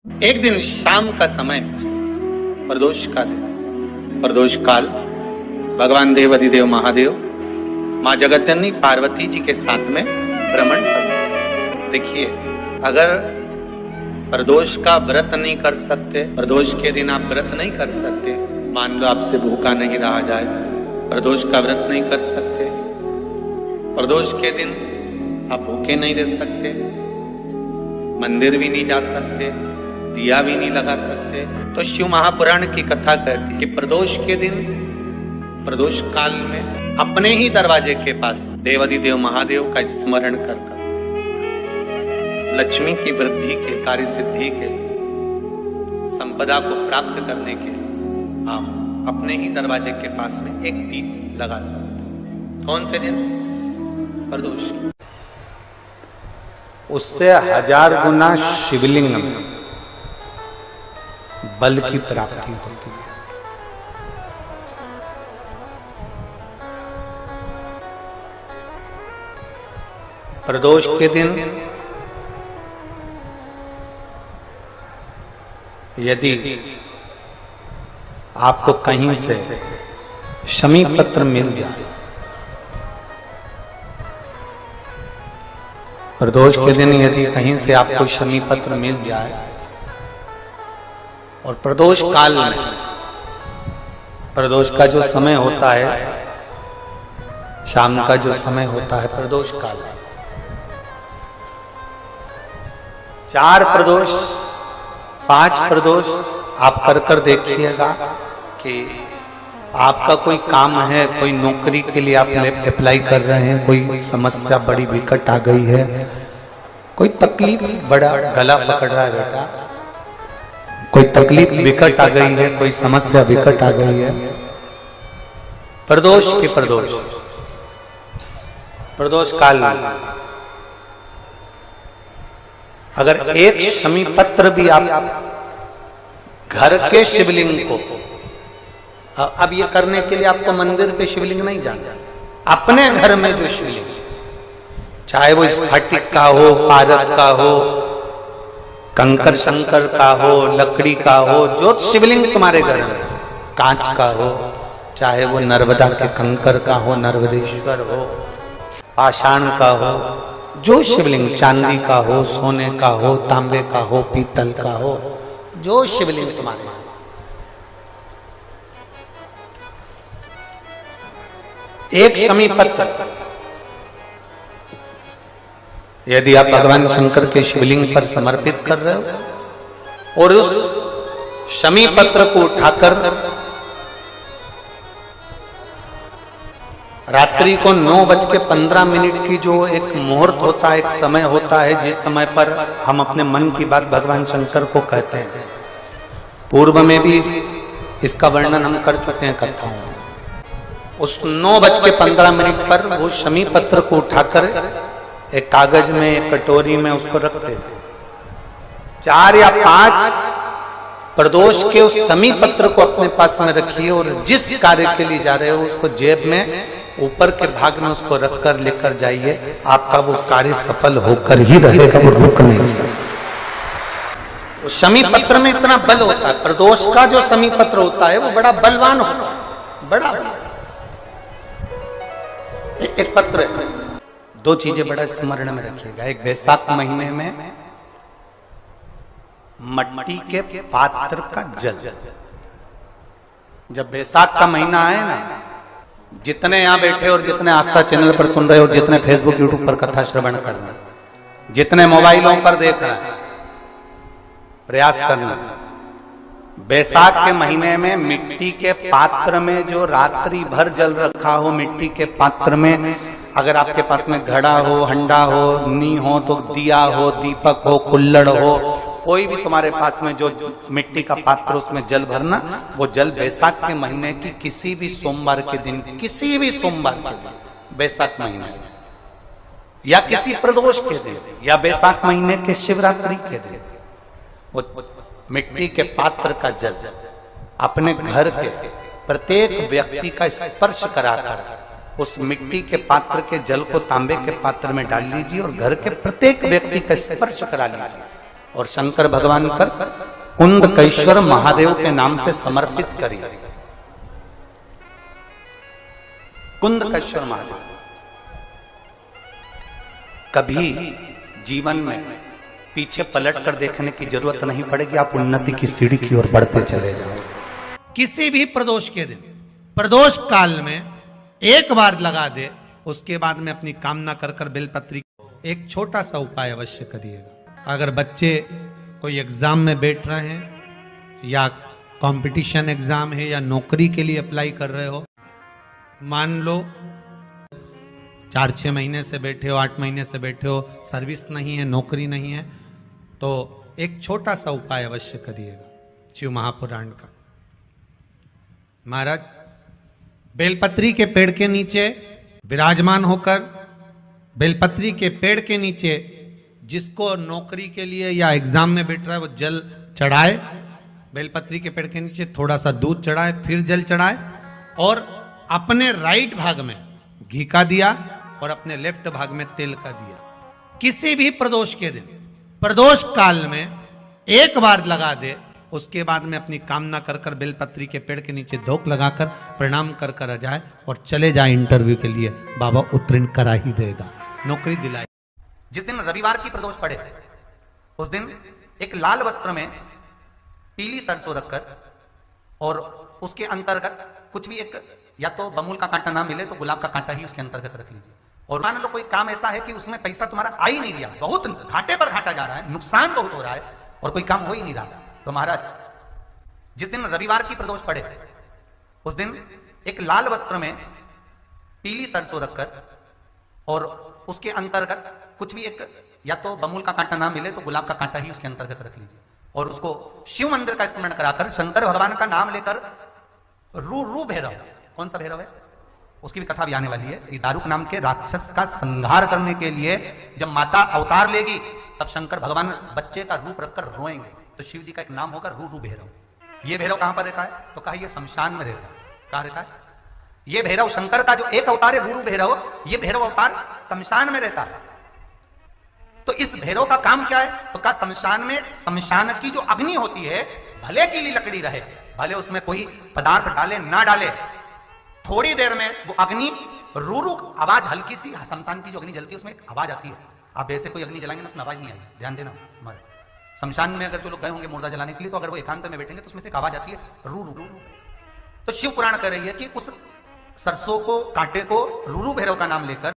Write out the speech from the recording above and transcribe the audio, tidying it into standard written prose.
एक दिन शाम का समय, प्रदोष का दिन, प्रदोष काल, भगवान देव अधिदेव महादेव माँ जगतजननी पार्वती जी के साथ में भ्रमण करते। देखिए, अगर प्रदोष का व्रत नहीं कर सकते, प्रदोष के दिन आप व्रत नहीं कर सकते, मान लो आपसे भूखा नहीं रहा जाए, प्रदोष का व्रत नहीं कर सकते, प्रदोष के दिन आप भूखे नहीं रह सकते, मंदिर भी नहीं जा सकते, दिया भी नहीं लगा सकते, तो शिव महापुराण की कथा कहती है कि प्रदोष के दिन, प्रदोष काल में अपने ही दरवाजे के पास देवाधिदेव महादेव का स्मरण कर लक्ष्मी की वृद्धि के, कार्य सिद्धि के लिए, संपदा को प्राप्त करने के लिए आप अपने ही दरवाजे के पास में एक दीप लगा सकते। कौन से दिन? प्रदोष। उससे 1000 गुना शिवलिंग में बल की प्राप्ति होती है। प्रदोष के दिन यदि आपको कहीं से शमी पत्र मिल जाए, प्रदोष के दिन यदि कहीं से आपको शमी पत्र मिल जाए और प्रदोष काल में, प्रदोष का जो समय होता है, शाम का जो समय होता है प्रदोष काल, 4 प्रदोष 5 प्रदोष आप कर देखिएगा कि आपका कोई काम है, कोई नौकरी के लिए आप अप्लाई कर रहे हैं, कोई समस्या बड़ी विकट आ गई है, कोई तकलीफ, बड़ा गला पकड़ रहा है बेटा, कोई तकलीफ विकट आ गई है, कोई समस्या विकट आ गई है, प्रदोष के प्रदोष काल में अगर एक शमी पत्र भी आप घर के शिवलिंग को, अब ये करने के लिए आपको मंदिर के शिवलिंग नहीं जाना, अपने घर में जो शिवलिंग, चाहे वो स्फटिक का हो, पारद का हो, कंकर शंकर का हो, लकड़ी का हो, जो शिवलिंग तुम्हारे घर में, कांच का हो, चाहे वो नर्मदा के कंकर का हो, नर्मदेश्वर हो, पाषाण का हो, जो शिवलिंग, चांदी का हो, सोने का हो, तांबे का हो, पीतल का हो, जो शिवलिंग तुम्हारे, एक शमी पत्र यदि आप भगवान शंकर के शिवलिंग पर समर्पित कर रहे हो और उस शमी पत्र को उठाकर रात्रि को 9:15 की जो एक मुहूर्त होता है, एक समय होता है, जिस समय पर हम अपने मन की बात भगवान शंकर को कहते हैं, पूर्व में भी इसका वर्णन हम कर चुके हैं कथाओं में, उस 9:15 पर वो शमी पत्र को उठाकर एक कागज में, एक कटोरी में उसको रखते हैं। 4 या 5 प्रदोष के उस शमी पत्र को अपने पास में रखिए और जिस कार्य के लिए जा रहे हो उसको जेब में ऊपर के भाग में उसको रखकर लेकर जाइए, आपका वो कार्य सफल होकर ही रहेगा, वो रुक नहीं सकता। शमी पत्र में इतना बल होता है, प्रदोष का जो शमी पत्र होता है वो बड़ा बलवान होता है, बड़ा एक पत्र है। 2 चीजें बड़ा स्मरण में रखिएगा। एक, बैसाख महीने में मट्टी के पात्र का जल, जब बैसाख का महीना आए ना, जितने यहां बैठे और जितने आस्था चैनल पर सुन रहे हो, जितने फेसबुक यूट्यूब पर कथा श्रवण कर रहे हैं, जितने मोबाइलों पर देख रहे हैं, प्रयास करना, बैसाख के महीने में मिट्टी के पात्र में जो रात्रि भर जल रखा हो, मिट्टी के पात्र में, अगर आपके पास में घड़ा हो, हंडा हो, नी हो, तो दिया हो, दीपक हो, कुल्लड़ हो, कोई भी तुम्हारे पास में जो मिट्टी का पात्र, उसमें जल भरना। वो जल बैसाख के महीने की किसी भी सोमवार के दिन, किसी भी सोमवार के दिन, बैसाख महीने या किसी प्रदोष के दिन या बैसाख महीने के शिवरात्रि के दिन, वो मिट्टी के पात्र का जल अपने घर के प्रत्येक व्यक्ति का स्पर्श कराकर उस मिट्टी के पात्र के जल को तांबे के पात्र में डाल लीजिए और घर के प्रत्येक व्यक्ति का स्पर्श करा लीजिए और शंकर भगवान पर कुंदकेश्वर महादेव के नाम से समर्पित करिए। कुंदकेश्वर महादेव। कभी जीवन में पीछे पलट कर देखने की जरूरत नहीं पड़ेगी, आप उन्नति की सीढ़ी की ओर बढ़ते चले जाओ। किसी भी प्रदोष के दिन, प्रदोष काल में एक बार लगा दे, उसके बाद में अपनी कामना कर कर बेलपत्री एक छोटा सा उपाय अवश्य करिएगा। अगर बच्चे कोई एग्जाम में बैठ रहे हैं या कंपटीशन एग्जाम है या नौकरी के लिए अप्लाई कर रहे हो, मान लो 4-6 महीने से बैठे हो, 8 महीने से बैठे हो, सर्विस नहीं है, नौकरी नहीं है, तो एक छोटा सा उपाय अवश्य करिएगा शिव महापुराण का। महाराज बेलपत्री के पेड़ के नीचे विराजमान होकर, बेलपत्री के पेड़ के नीचे जिसको नौकरी के लिए या एग्जाम में बैठ रहा है वो जल चढ़ाए, बेलपत्री के पेड़ के नीचे थोड़ा सा दूध चढ़ाए, फिर जल चढ़ाए और अपने राइट भाग में घी का दिया और अपने लेफ्ट भाग में तेल का दिया। किसी भी प्रदोष के दिन, प्रदोष काल में एक बार लगा दे, उसके बाद में अपनी कामना कर कर बेलपत्री के पेड़ के नीचे धोख लगाकर प्रणाम कर कर आ जाए और चले जाए इंटरव्यू के लिए, बाबा उत्तीर्ण करा ही देगा, नौकरी दिलाए। जिस दिन रविवार की प्रदोष पड़े उस दिन एक लाल वस्त्र में पीली सरसों रखकर और उसके अंतर्गत कुछ भी, एक या तो बमूल का कांटा ना मिले तो गुलाब का कांटा ही उसके अंतर्गत रख लीजिए। और मान लो कोई काम ऐसा है कि उसमें पैसा तुम्हारा आ ही नहीं रहा, बहुत घाटे पर घाटा जा रहा है, नुकसान बहुत हो रहा है और कोई काम हो ही नहीं रहा, तो महाराज जिस दिन रविवार की प्रदोष पड़े उस दिन एक लाल वस्त्र में पीली सरसों रखकर और उसके अंतर्गत कुछ भी, एक या तो बमूल का कांटा ना मिले तो गुलाब का कांटा ही उसके अंतर्गत रख लीजिए और उसको शिव मंदिर का स्मरण कराकर शंकर भगवान का नाम लेकर रू रू भैरव, कौन सा भैरव है उसकी भी कथा भी आने वाली है। ये दारुक नाम के राक्षस का संहार करने के लिए जब माता अवतार लेगी तब शंकर भगवान बच्चे का रूप रखकर रोएंगे, तो शिव जी का एक नाम होगा रू रू भैरव। ये भैरव कहां पर रहता है? तो कहा ये शमशान में रहता है। कहां रहता है ये भैरव? शंकर का जो एक अवतार है रू रू भैरव, ये भैरव अवतार शमशान में रहता है। तो इस भैरव का काम क्या है? तो कहा शमशान में, शमशान की जो अग्नि होती है, भले की लकड़ी रहे, भले उसमें कोई पदार्थ डाले ना डाले, थोड़ी देर में वो अग्नि रू रू आवाज, हल्की सी शमशान की जो अग्नि जलती है उसमें आवाज आती है। आप ऐसे कोई अग्नि जलाएंगे ना तो आवाज नहीं आएगी, ध्यान देना। हमारे शमशान में अगर जो लोग गए होंगे मुर्दा जलाने के लिए, तो अगर वो एकांत में बैठेंगे तो उसमें से एक आवाज आती है रू रू रू। तो शिव पुराण कह रही है कि उस सरसों को, कांटे को रू रू भैरव का नाम लेकर